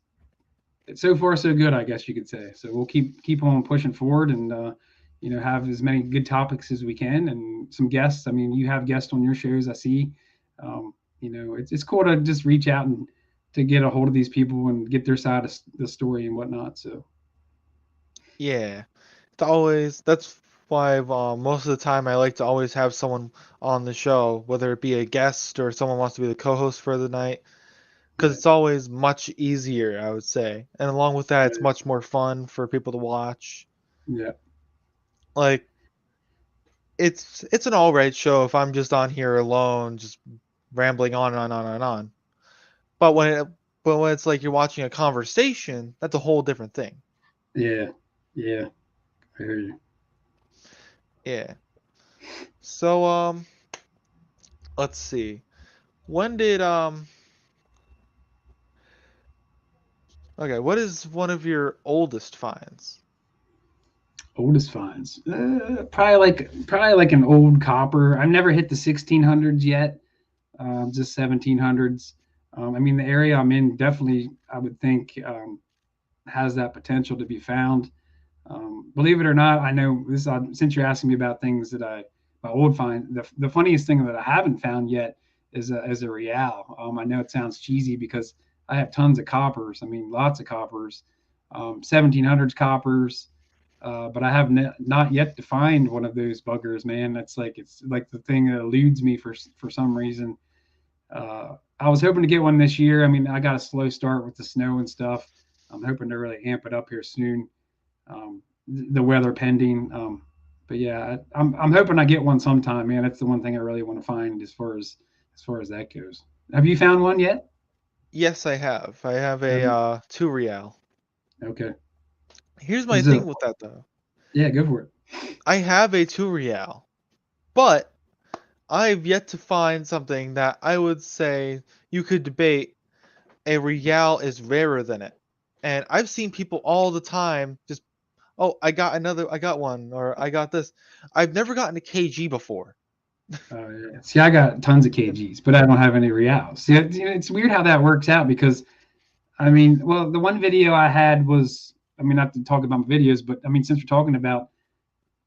so far so good, I guess you could say. So we'll keep on pushing forward, and have as many good topics as we can, and some guests. I mean, you have guests on your shows, I see. It's cool to just reach out and to get a hold of these people and get their side of the story and whatnot. So Yeah, that's why most of the time I like to always have someone on the show, whether it be a guest or someone wants to be the co-host for the night, because right, it's always much easier, I would say. And along with that, it's right, much more fun for people to watch. yeah, Like it's an all right show if I'm just on here alone, just rambling on and on and on and on. But when it's like you're watching a conversation, that's a whole different thing. yeah, yeah. I hear you. Yeah. So let's see. When did okay, what is one of your oldest finds? Oldest finds, probably like an old copper. I've never hit the 1600s yet, just 1700s. I mean, the area I'm in definitely, I would think, has that potential to be found. Believe it or not, I know this. Since you're asking me about things that my old find, the funniest thing that I haven't found yet is a real. I know it sounds cheesy because I have tons of coppers. I mean, lots of coppers, 1700s coppers, but I have not yet to find one of those buggers, man. It's like the thing that eludes me for some reason. I was hoping to get one this year. I mean, I got a slow start with the snow and stuff. I'm hoping to really amp it up here soon. The weather pending. But yeah, I'm hoping I get one sometime, man. That's the one thing I really want to find as far as that goes. Have you found one yet? Yes, I have. I have Have a you? 2 real. Okay. Here's my Is it? thing with that though. Yeah, go for it. I have a 2 real, but I've yet to find something that I would say you could debate a real is rarer than it. And I've seen people all the time just, oh, I got one, or I got this. I've never gotten a KG before. Yeah. See, I got tons of KGs, but I don't have any reals. See, it's weird how that works out because I mean, well, the one video I had was, I mean, not to talk about my videos, but I mean, since we're talking about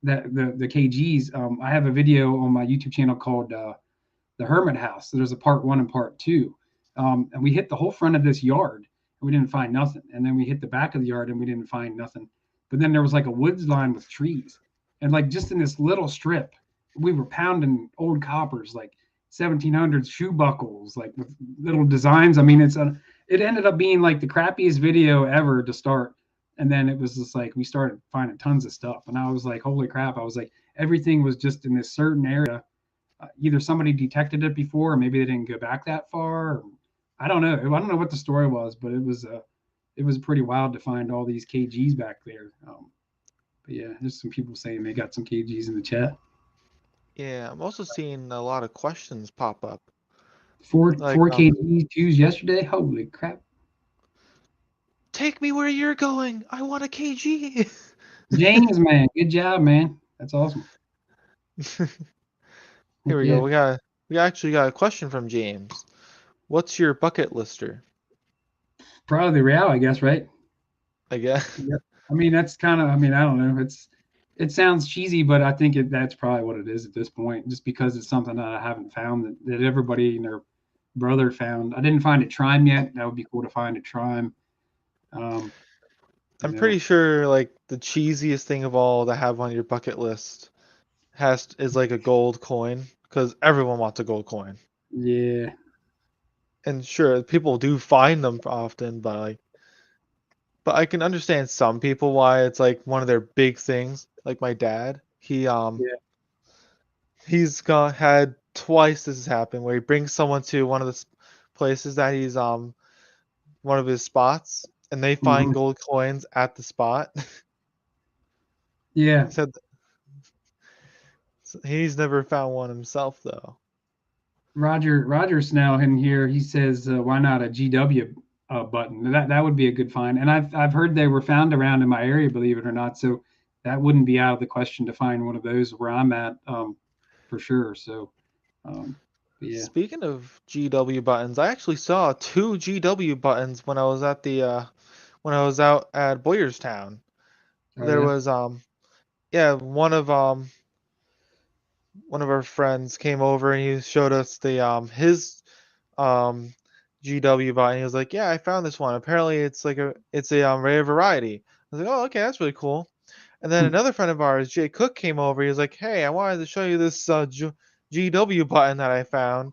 that the KGs, I have a video on my YouTube channel called the Hermit House. So there's a part one and part two, and we hit the whole front of this yard and we didn't find nothing, and then we hit the back of the yard and we didn't find nothing. But then there was like a woods line with trees, and like just in this little strip, we were pounding old coppers like 1700s shoe buckles, like with little designs. I mean, it ended up being like the crappiest video ever to start. And then it was just like we started finding tons of stuff, and I was like, "Holy crap!" I was like, everything was just in this certain area. Either somebody detected it before, or maybe they didn't go back that far. I don't know. I don't know what the story was, but it was pretty wild to find all these KGs back there. But yeah, there's some people saying they got some KGs in the chat. Yeah, I'm also seeing a lot of questions pop up. Four Like, four KG2s yesterday. Holy crap! take me where you're going. I want a KG. James, man, good job, man. That's awesome. Here we Yeah, go. We actually got a question from James. What's your bucket lister? probably the Real, I guess, right? I guess. Yep. I mean, that's kind of. I mean, I don't know. It sounds cheesy, but I think that's probably what it is at this point. Just because it's something that I haven't found that everybody and their brother found. I didn't find a Trime yet. That would be cool to find a Trime. Um, you I'm know, pretty sure like the cheesiest thing of all to have on your bucket list is like a gold coin because everyone wants a gold coin. yeah, And sure, people do find them often, but I can understand some people why it's like one of their big things. Like my dad, yeah. he's got had twice this has happened where he brings someone to one of the places that he's one of his spots and they find Mhm. gold coins at the spot. Yeah. He said he's never found one himself though. Roger Snell in here. He says, "Why not a GW button? That would be a good find." And I've heard they were found around in my area, believe it or not. So that wouldn't be out of the question to find one of those where I'm at, for sure. So, um, but yeah. Speaking of GW buttons, I actually saw two GW buttons when I was at the when I was out at Boyerstown. Oh There yeah. was yeah, one of our friends came over and he showed us the his um GW button. He was like, "Yeah, I found this one. Apparently, it's a rare variety." I was like, "Oh, okay, that's really cool." And then another friend of ours, Jay Cook, came over. He was like, "Hey, I wanted to show you this GW button that I found.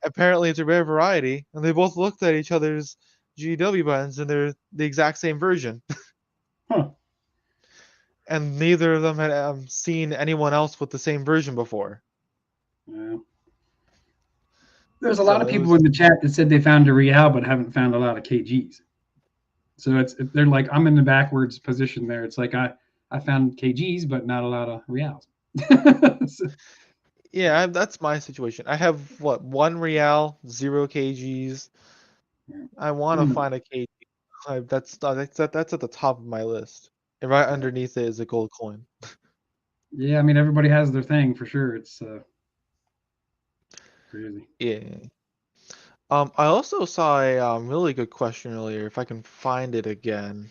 Apparently, it's a rare variety." And they both looked at each other's GW buttons, and they're the exact same version. Huh. And neither of them had seen anyone else with the same version before. Yeah. There's a lot So of it people was, in the chat that said they found a Real but haven't found a lot of KGs. So they're like I'm in the backwards position there. It's like I found KGs but not a lot of Reals. So, yeah, that's my situation. I have what, one real, 0 kgs. yeah. I want to Hmm. find a kg. That's at the top of my list, and right underneath it is a gold coin. Yeah, I mean everybody has their thing for sure. It's crazy. Yeah. I also saw a really good question earlier. If I can find it again,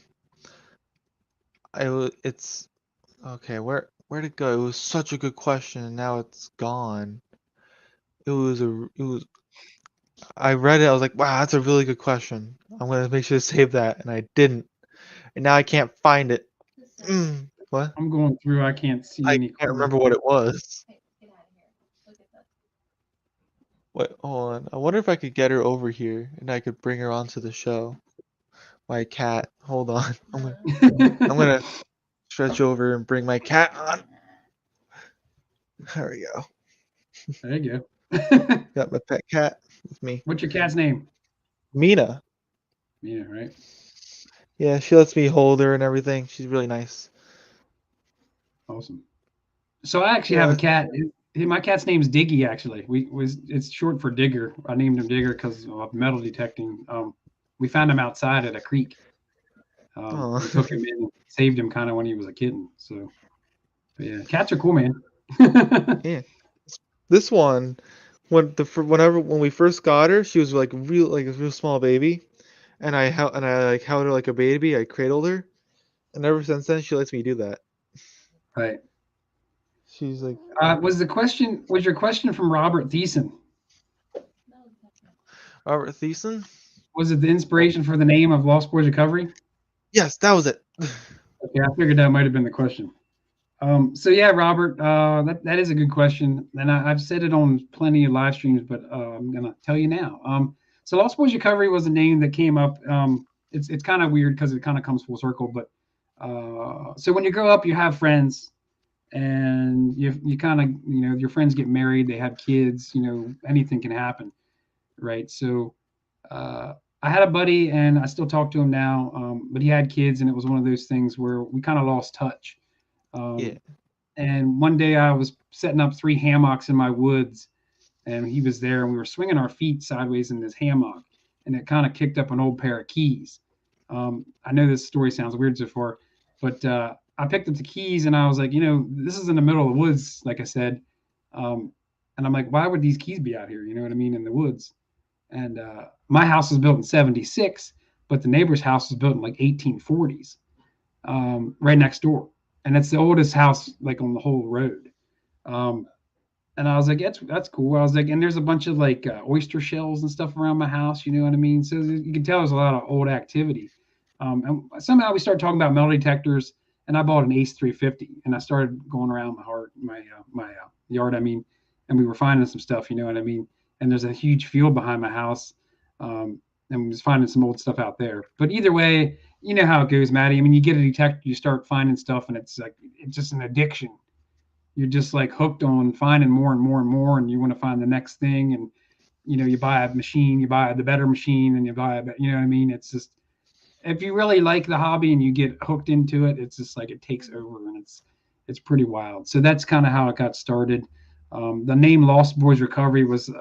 it's okay. Where'd it go? It was such a good question, and now it's gone. It was. I read it. I was like, wow, that's a really good question. I'm gonna make sure to save that, and I didn't, and now I can't find it. The second. What? I'm going through. I can't see I any can't clues. remember what it was. Hey, get out of here. Look at that. Wait, hold on. I wonder if I could get her over here and I could bring her onto the show. My cat. Hold on. I'm gonna stretch over and bring my cat on. There we go. There you go. Got my pet cat with me. What's your cat's name? Mina. Yeah, right. Yeah, she lets me hold her and everything. She's really nice. Awesome. So I actually have a Yeah. cat. My cat's name's Diggy. Actually, it's short for Digger. I named him Digger because of metal detecting. We found him outside at a creek. Oh. We took him in, and saved him kind of when he was a kitten. So, but yeah, cats are cool, man. Yeah. This one, when we first got her, she was like a real small baby, and I like held her like a baby. I cradled her, and ever since then she lets me do that. Right. She's like, Was your question from Robert Thiessen? That was different. Robert Thiessen? Was it the Oh, inspiration for the name of Lost Boys Recovery? yes, that was it. Okay, I figured that might have been the question. So yeah, Robert, that is a good question, and I've said it on plenty of live streams, but I'm gonna tell you now. So Lost Boys Recovery was a name that came up. It's kind of weird because it kind of comes full circle, but so when you grow up, you have friends, and you kind of your friends get married, they have kids, anything can happen, right? So uh, I had a buddy, and I still talk to him now, but he had kids, and it was one of those things where we kind of lost touch. Yeah. Um, and one day I was setting up 3 hammocks in my woods, and he was there, and we were swinging our feet sideways in this hammock, and it kind of kicked up an old pair of keys. I know this story sounds weird so far, but I picked up the keys, and I was like, this is in the middle of the woods, like I said. Um, And I'm like, why would these keys be out here? You know what I mean? In the woods. And my house was built in 76, but the neighbor's house was built in like 1840s, right next door. And it's the oldest house like on the whole road. Um, and I was like, that's cool. I was like, and there's a bunch of like oyster shells and stuff around my house. You know what I mean? So you can tell there's a lot of old activity. And somehow we started talking about metal detectors, and I bought an Ace 350, and I started going around my yard. I mean, and we were finding some stuff. You know what I mean? And there's a huge field behind my house, and we was finding some old stuff out there. But either way, you know how it goes, Maddie. I mean, you get a detector, you start finding stuff, and it's like it's just an addiction. You're just like hooked on finding more and more and more, and you want to find the next thing. And you buy a machine, you buy the better machine, and you buy a, you know what I mean? It's just if you really like the hobby and you get hooked into it, it's just like it takes over, and it's pretty wild. So that's kind of how it got started. The name Lost Boys Recovery was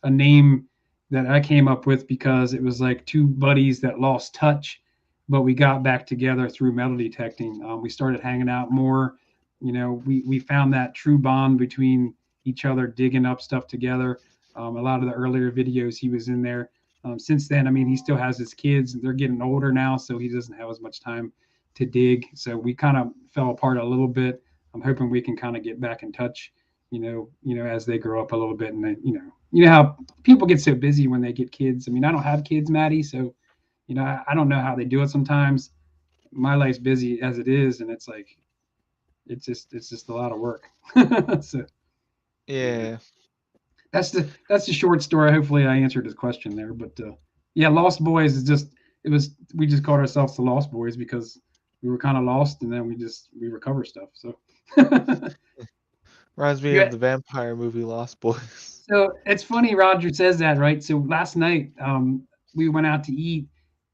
a name that I came up with because it was like two buddies that lost touch, but we got back together through metal detecting. We started hanging out more. We found that true bond between each other, digging up stuff together. A lot of the earlier videos he was in there. Since then, I mean, he still has his kids. They're getting older now, so he doesn't have as much time to dig. So we kind of fell apart a little bit. I'm hoping we can kind of get back in touch, as they grow up a little bit. And then, you know how people get so busy when they get kids. I mean, I don't have kids, Maddie, so I don't know how they do it sometimes. My life's busy as it is, and it's like it's just a lot of work. So Yeah. that's the short story. Hopefully, I answered his question there. But yeah, Lost Boys is just we just called ourselves the Lost Boys because we were kind of lost, and then we recover stuff. So Reminds me yeah. of the vampire movie Lost Boys. So it's funny Roger says that, right? So last night we went out to eat,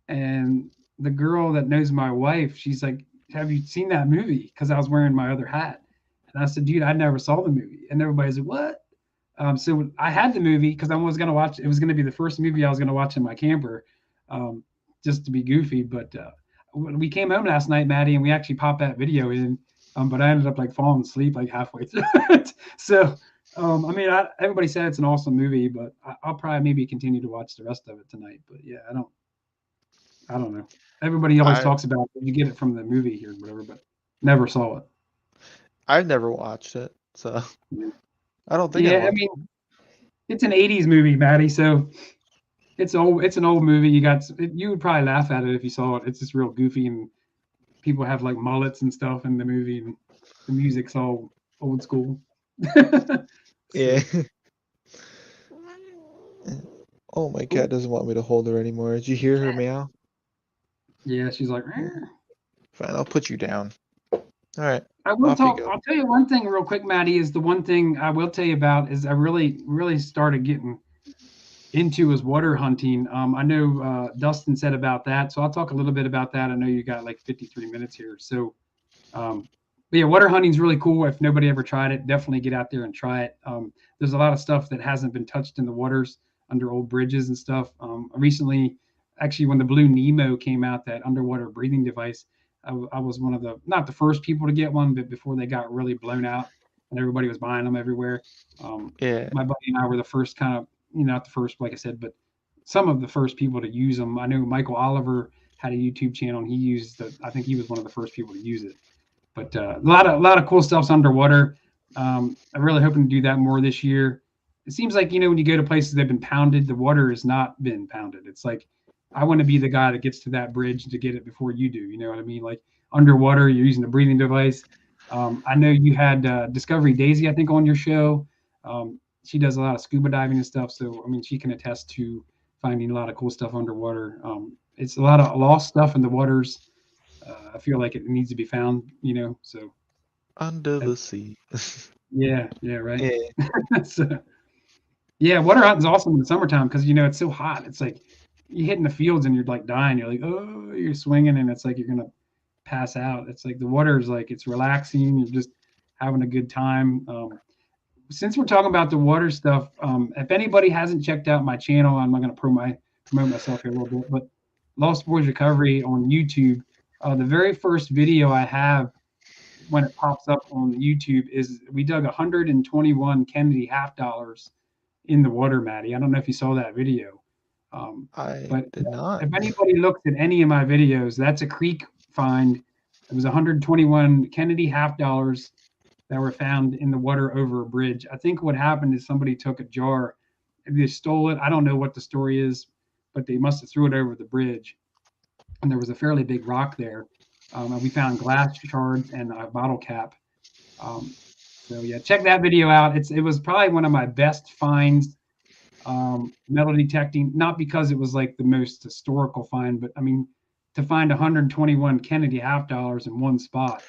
and the girl that knows my wife, she's like, "Have you seen that movie?" Because I was wearing my other hat, and I said, "Dude, I never saw the movie." And everybody's like, "What?" So I had the movie because I was going to watch. It was going to be the first movie I was going to watch in my camper, just to be goofy. But we came home last night, Maddie, and we actually popped that video in. But I ended up like falling asleep like halfway through it. So I mean, everybody said it's an awesome movie, but I'll probably maybe continue to watch the rest of it tonight. But yeah, I don't know. Everybody always talks about you get it from the movie here, whatever, but never saw it. I've never watched it, so I don't think Yeah, I mean, it's an '80s movie, Maddie. So it's old. It's an old movie. You would probably laugh at it if you saw it. It's just real goofy, and people have like mullets and stuff in the movie, and the music's all old school. Yeah. Oh, my cat doesn't want me to hold her anymore. Did you hear her meow? Yeah, she's like. Fine, I'll put you down. All right. I'll tell you one thing real quick, Maddie. Is the one thing I will tell you about is I really, really started getting into is water hunting. I know Dustin said about that, so I'll talk a little bit about that. I know you got like 53 minutes here, so but yeah, water hunting is really cool. If nobody ever tried it, definitely get out there and try it. There's a lot of stuff that hasn't been touched in the waters under old bridges and stuff. Recently, actually, when the Blue Nemo came out, that underwater breathing device, I was one of not the first people to get one, but before they got really blown out and everybody was buying them everywhere. Yeah. My buddy and I were the first kind of, not the first, like I said, but some of the first people to use them. I know Michael Oliver had a YouTube channel, and I think he was one of the first people to use it. But a lot of cool stuff's underwater. I'm really hoping to do that more this year. It seems like, when you go to places that have been pounded, the water has not been pounded. It's like, I want to be the guy that gets to that bridge to get it before you do. You know what I mean? Like underwater, you're using a breathing device. I know you had Discovery Daisy, I think, on your show. She does a lot of scuba diving and stuff. So, I mean, she can attest to finding a lot of cool stuff underwater. It's a lot of lost stuff in the waters. I feel like it needs to be found, so. Under the sea. Yeah, right. Yeah. So, yeah, water hunting's awesome in the summertime because, it's so hot. It's like you hit in the fields and you're like dying. You're like, oh, you're swinging and it's like you're going to pass out. It's like the water is like, it's relaxing. You're just having a good time. Since we're talking about the water stuff, if anybody hasn't checked out my channel, I'm not going to promote myself here a little bit, but Lost Boys Recovery on YouTube, the very first video I have when it pops up on YouTube is we dug 121 Kennedy half dollars in the water, Maddie. I don't know if you saw that video. I But did not. if anybody looks at any of my videos, that's a creek find. It was 121 Kennedy half dollars that were found in the water over a bridge. I think what happened is somebody took a jar, they stole it. I don't know what the story is, but they must have threw it over the bridge, and there was a fairly big rock there. And we found glass shards and a bottle cap. So yeah, check that video out. It was probably one of my best finds, metal detecting. Not because it was like the most historical find, but I mean, to find 121 Kennedy half dollars in one spot,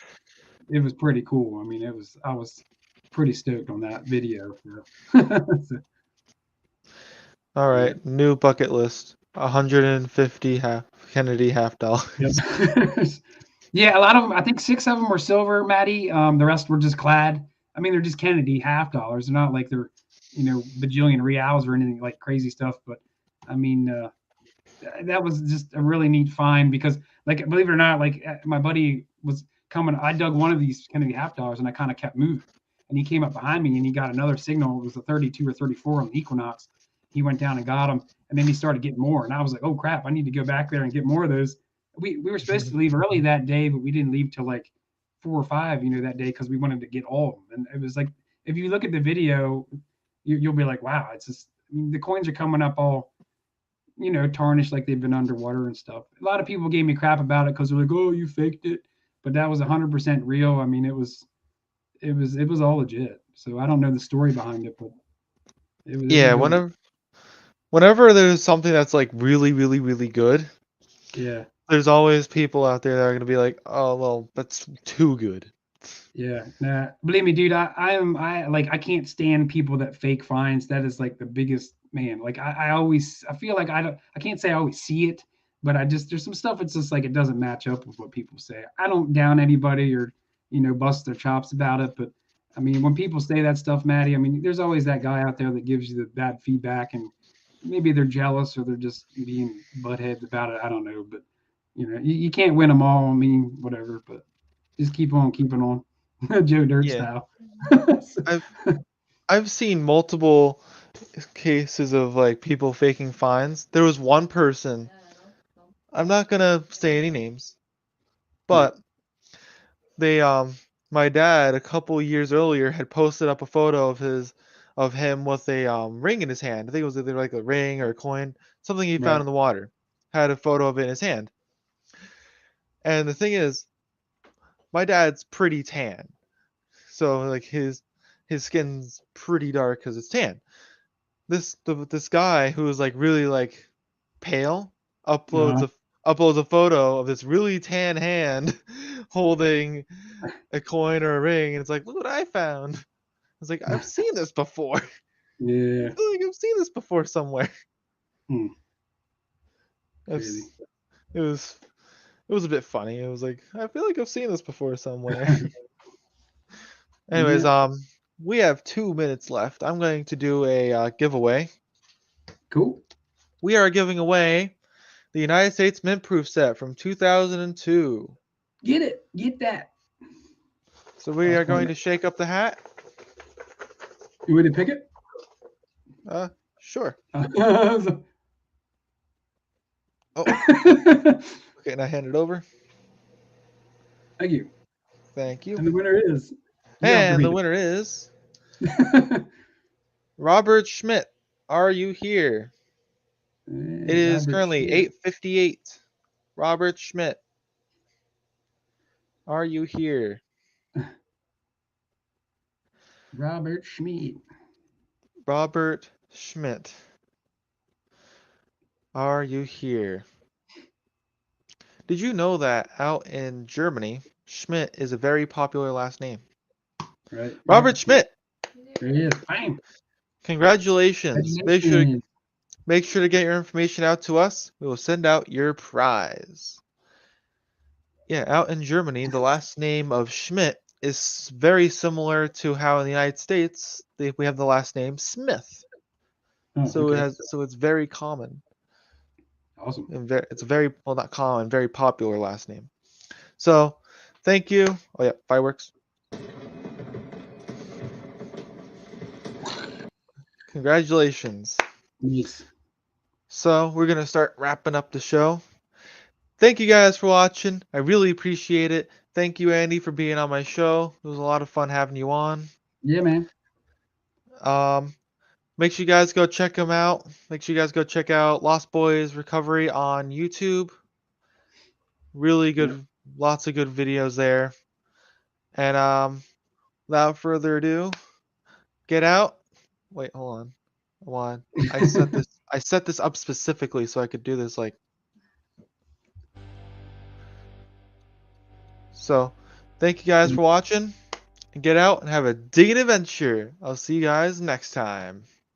it was pretty cool. I mean, I was pretty stoked on that video. So, All yeah. right, new bucket list. 150 Kennedy half dollars. Yep. Yeah, a lot of them. I think 6 of them were silver, Maddie. The rest were just clad. I mean, they're just Kennedy half dollars. They're not like they're, bajillion reals or anything like crazy stuff. But I mean, that was just a really neat find because, like, believe it or not, like my buddy was coming. I dug one of these Kennedy half dollars and I kind of kept moving, and he came up behind me and he got another signal. It was a 32 or 34 on the Equinox. He went down and got him, and then he started getting more. And I was like, oh crap, I need to go back there and get more of those. We were supposed to leave early that day, but we didn't leave till like 4 or 5, that day because we wanted to get all of them. And it was like, if you look at the video, you'll be like, wow, it's just, I mean, the coins are coming up all, tarnished like they've been underwater and stuff. A lot of people gave me crap about it because they're like, oh, you faked it, but that was 100% real. I mean, it was all legit. So I don't know the story behind it, but it was Yeah, good. whenever there's something that's like really, really, really good, Yeah. there's always people out there that are gonna be like, oh well, that's too good. Yeah, nah, believe me, dude. I can't stand people that fake finds. That is like the biggest man. Like I feel like I can't say I always see it, but there's some stuff. It's just like it doesn't match up with what people say. I don't down anybody or bust their chops about it, but I mean when people say that stuff, Maddie, I mean there's always that guy out there that gives you the bad feedback, and maybe they're jealous or they're just being buttheads about it. I don't know, but you can't win them all. I mean whatever, but just keep on keeping on. Joe Dirt Yeah, style. I've I've seen multiple cases of like people faking fines. There was one person, I'm not gonna say any names, Yeah, but they my dad a couple years earlier had posted up a photo of him with a ring in his hand. I think it was either like a ring or a coin, something he found right. in the water. Had a photo of it in his hand. And the thing is, my dad's pretty tan. So like his skin's pretty dark because it's tan. This guy who is like really like pale uploads Uh-huh. a uploads a photo of this really tan hand holding a coin or a ring, and it's like, look what I found. It's like, I've seen this before. I Yeah. feel like I've seen this before somewhere. Hmm. I've, Crazy. s- it was it was a bit funny. It was like, I feel like I've seen this before somewhere. Anyways, Yeah. we have 2 minutes left. I'm going to do a giveaway. Cool. We are giving away the United States Mint Proof set from 2002. Get it. Get that. So we I'll are point going it. to shake up the hat. You want to pick it? Sure. Thank Oh, okay, and I hand it over. you. Thank you. And the winner is. You don't have to And the read winner is it. Robert Schmidt. Are you here? It Hey, is Robert currently Schmidt. 8:58. Robert Schmidt. Are you here? Robert Schmidt. Robert Schmidt. Are you here? Did you know that out in Germany, Schmidt is a very popular last name? Right. Robert Robert Schmidt. Schmidt. There he is. Bam. Congratulations. Congratulations. Make sure to get your information out to us. We will send out your prize. Yeah, out in Germany, the last name of Schmidt is very similar to how in the United States we have the last name Smith. Oh, okay. So it's very common. Awesome. And it's a very, well, not common, very popular last name. So Thank you. Oh yeah, fireworks. Congratulations. Nice. So we're gonna start wrapping up the show. Thank you guys for watching. I really appreciate it. Thank you, Andy, for being on my show. It was a lot of fun having you on. Yeah, man. Make sure you guys go check them out. Make sure you guys go check out Lost Boys Recovery on YouTube. Really good, Yep. lots of good videos there. And without further ado, get out. Wait, hold on. Hold on. I set this up specifically so I could do this like. So, thank you guys for watching. And get out and have a digging adventure. I'll see you guys next time.